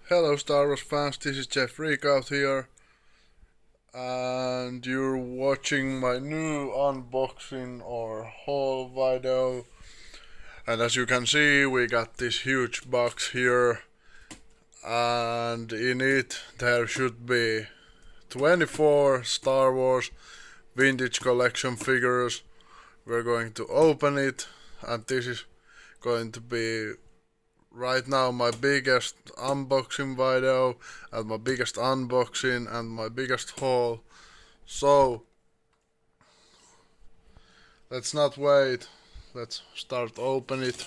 Hello Star Wars fans, this is Jape-Freakout here, and you're watching my new unboxing or haul video. And as you can see, we got this huge box here, and in it there should be 24 Star Wars vintage collection figures. We're going to open it, and this is going to be right now my biggest unboxing video and my biggest unboxing and my biggest haul. So let's not wait, let's start open it.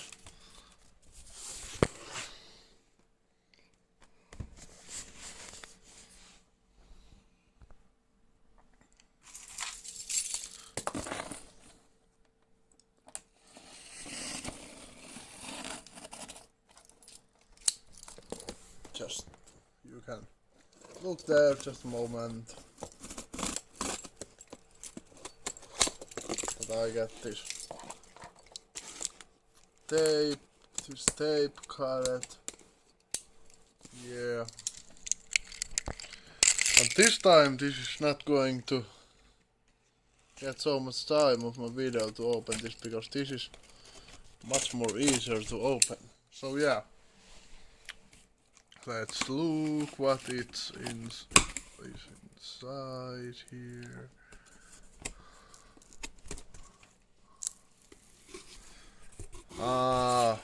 Just you can look there just a moment. But I got this tape cut. Yeah. And this time this is not going to get so much time of my video to open this, because this is much more easier to open. So yeah. Let's look what is inside here. Ah,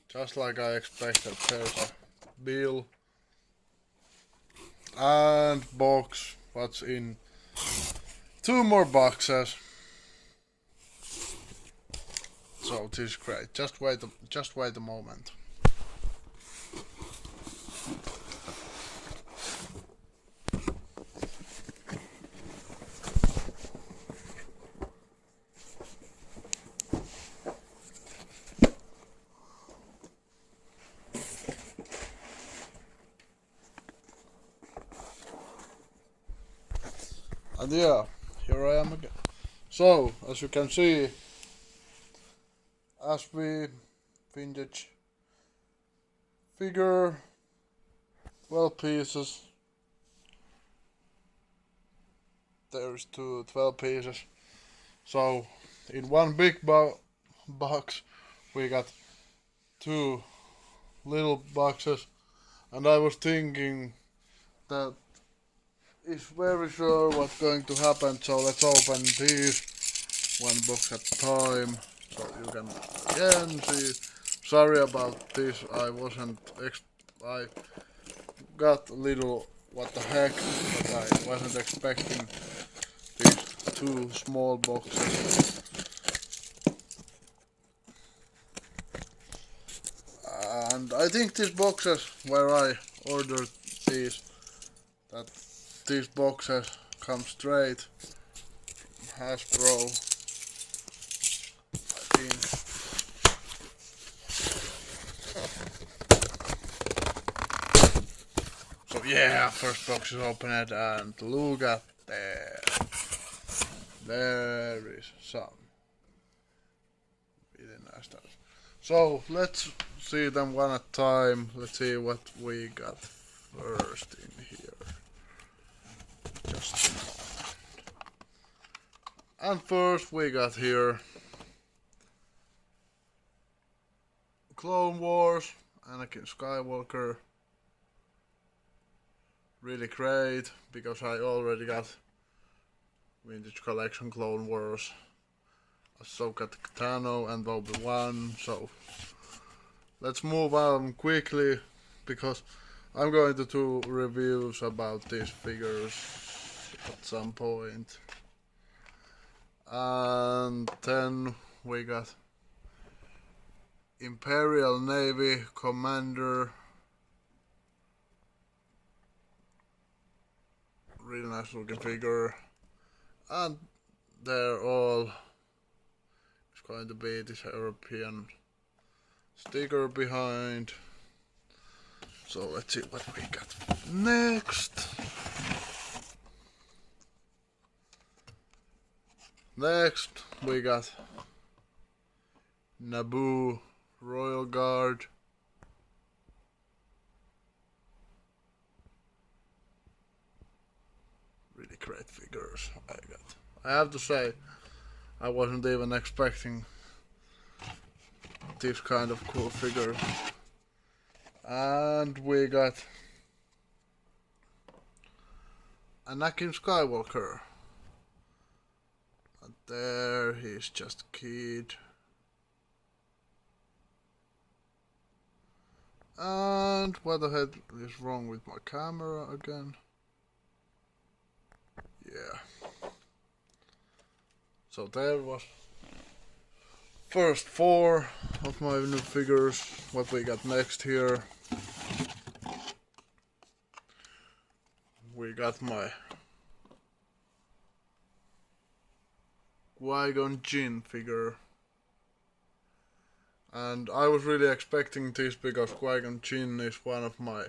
just like I expected, there's a bill and box. What's in two more boxes? So this is great. Just wait a moment. And yeah, here I am again. So, as you can see, Ashby vintage figure, 12 pieces. There's 12 pieces. So, in one big box, we got two little boxes. And I was thinking that is very sure what's going to happen, so let's open these one box at a time, so you can again see. Sorry about this, I got a little what the heck, but I wasn't expecting these two small boxes. And I think these boxes where I ordered these, that these boxes come straight from Hasbro, I think. So yeah, first box is opened, and look at there. There is some really nice stuff. So let's see them one at a time. Let's see what we got first in here. And first we got here Clone Wars, Anakin Skywalker. Really great, because I already got vintage collection Clone Wars, Ahsoka Tano and Obi-Wan. So let's move on quickly, because I'm going to do reviews about these figures at some point. And then we got Imperial Navy Commander. Really nice looking figure. And they're all, it's going to be this European sticker behind. So let's see what we got next. Next we got Naboo Royal Guard. great figures I got. I have to say, I wasn't even expecting this kind of cool figures. And we got Anakin Skywalker. And there he's just a kid. And what the heck is wrong with my camera again? Yeah. So there was first 4 of my new figures. What we got next here? We got my Qui-Gon Jinn figure. And I was really expecting this because Qui-Gon Jinn is one of my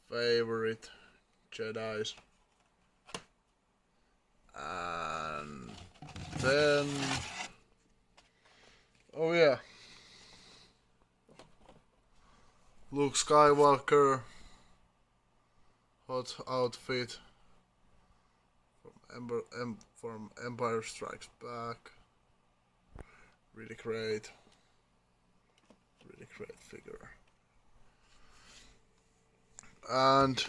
favorite Jedis. And then, oh yeah, Luke Skywalker, hot outfit from Empire Strikes Back. Really great figure. And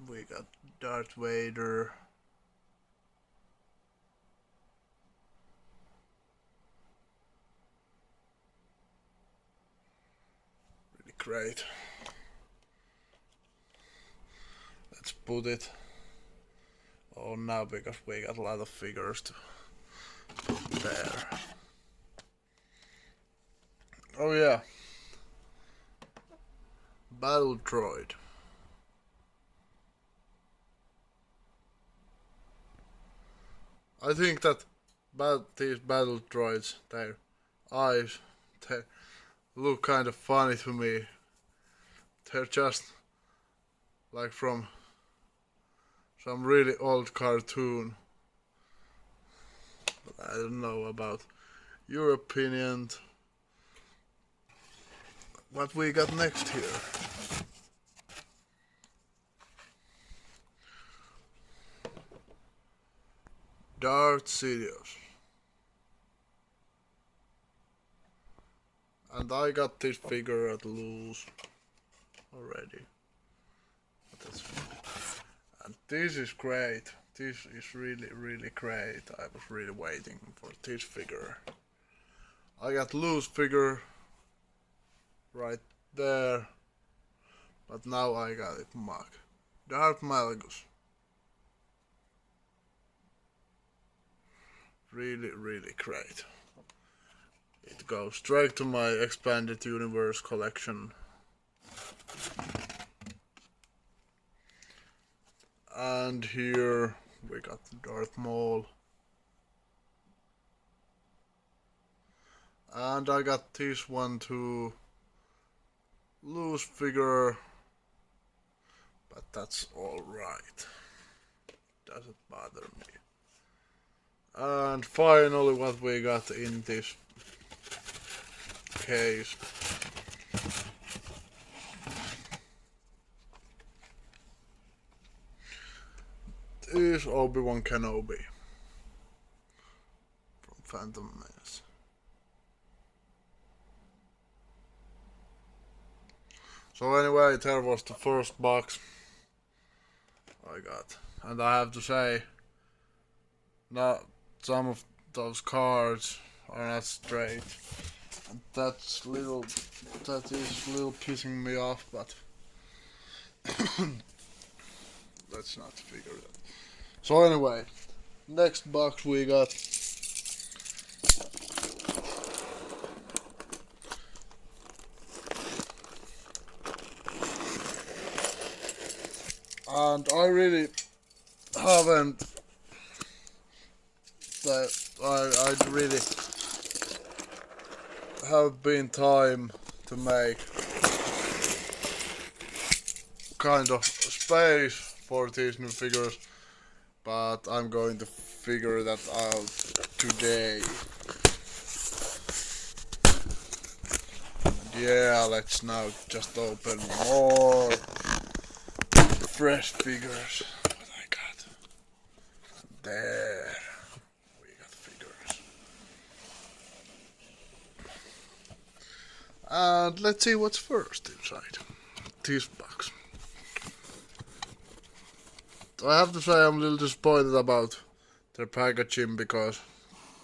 we got Darth Vader. Really great. Let's put it on now because we got a lot of figures to put there. Oh yeah. Battle Droid. I think that these battle droids, their eyes, they look kind of funny to me. They're just like from some really old cartoon. But I don't know about your opinion. What we got next here? Darth Sidious. And I got this figure at loose already. But that's fine. And this is great. This is really great. I was really waiting for this figure. I got loose figure right there. But now I got it Mach. Darth Malgus. Really great. It goes straight to my expanded universe collection. And here we got Darth Maul. And I got this one too. Loose figure. But that's alright. Doesn't bother me. And finally what we got in this case is Obi-Wan Kenobi from Phantom Menace. So anyway, there was the first box I got, and I have to say, not some of those cards are not straight, and that is little pissing me off, but let's not figure that. So anyway, next box we got and I really haven't I really have been time to make kind of space for these new figures, but I'm going to figure that out today. yeah, let's now just open more fresh figures. What I got? There. We got figures. And let's see what's first inside this box. So I have to say I'm a little disappointed about their packaging because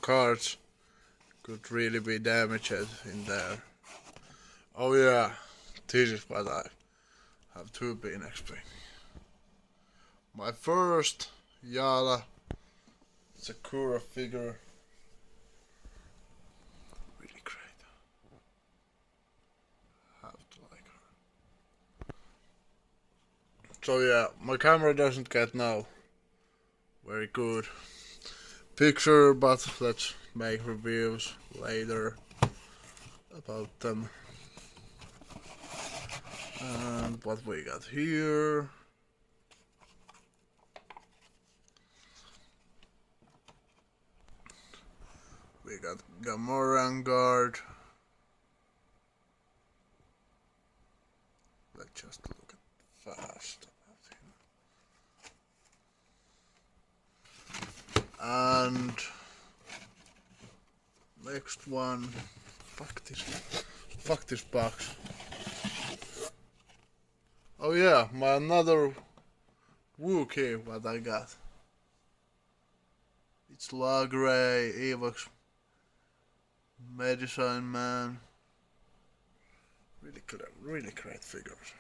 cards could really be damaged in there. Oh yeah, this is what I have to be explaining. My first Yala Sakura figure. Really great. Have to like her. So yeah, my camera doesn't get now very good picture, but let's make reviews later about them. And what we got here. We got Gamoran Guard. Let's just look at fast about him. And next one. Fuck this box. Oh yeah, my another wookie what I got. It's Logray, Evox Medicine Man. Really great figures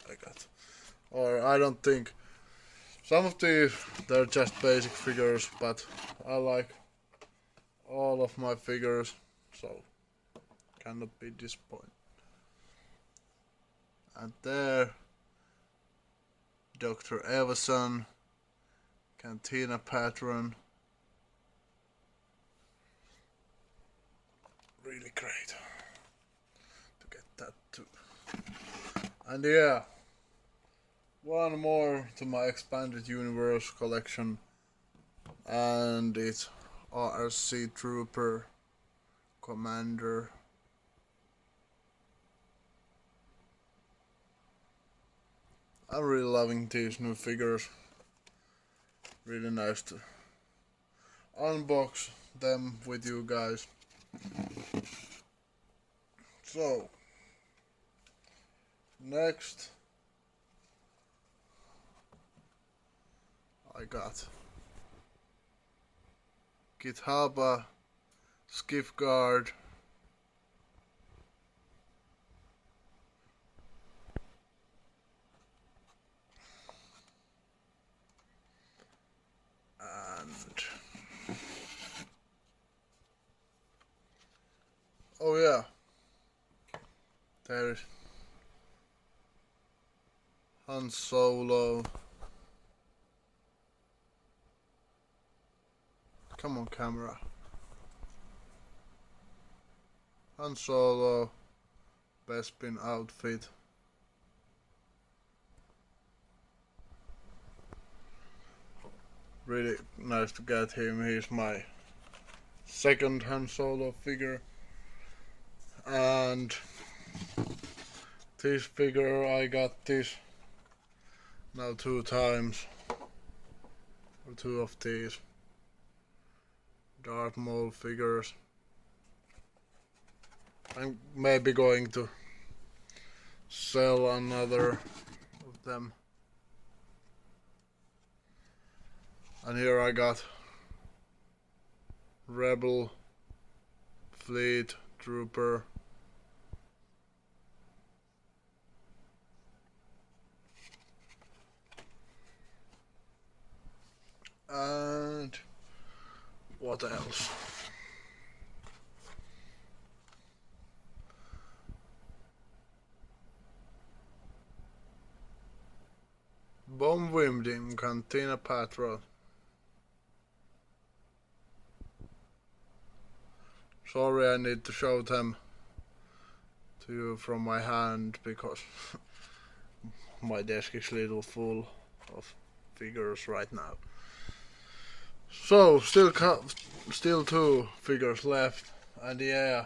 I got. Or I don't think some of these they're just basic figures, but I like all of my figures, so cannot be disappointed. And there, Dr. Everson, Cantina Patron. Really great to get that too. And yeah, one more to my expanded universe collection, and it's RC Trooper Commander. I'm really loving these new figures. Really nice to unbox them with you guys. So, next I got Githaba Skiff Guard. Oh yeah, there's Han Solo. Come on, camera. Han Solo, Bespin outfit. Really nice to get him. He's my second Han Solo figure. And this figure, I got this now 2 times, or 2 of these Darth Maul figures. I'm maybe going to sell another of them. And here I got Rebel Fleet Trooper. And what else? Bomb Wimdim Cantina Patrol. Sorry, I need to show them to you from my hand because my desk is a little full of figures right now. So still 2 figures left, and yeah,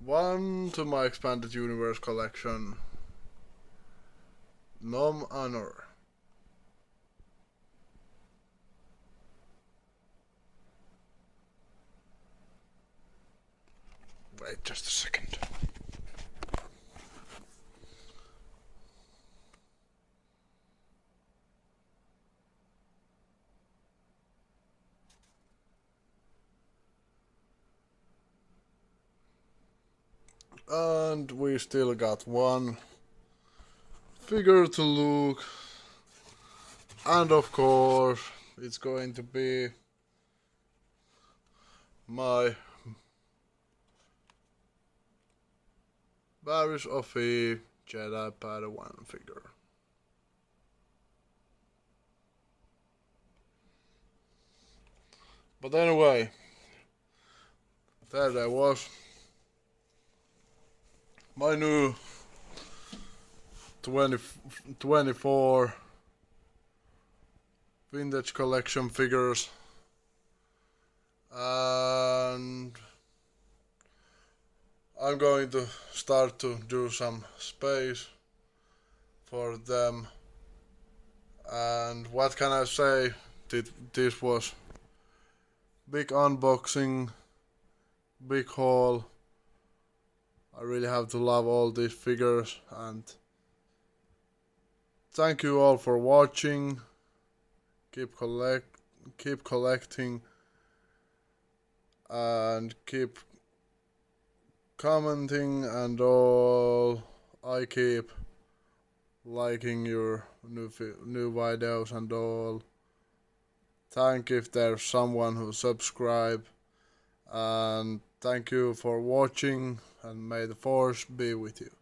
One to my expanded universe collection. Nom honor. Wait just a second. And we still got one figure to look. And of course, it's going to be my Varys of a Jedi Padawan figure. But anyway, there was my new 24 vintage collection figures, and I'm going to start to do some space for them. And what can I say? This was big unboxing, big haul. I really have to love all these figures, and thank you all for watching. Keep collecting and keep commenting and all. I keep liking your new videos and all. Thank if there's someone who subscribe, and thank you for watching, and may the force be with you.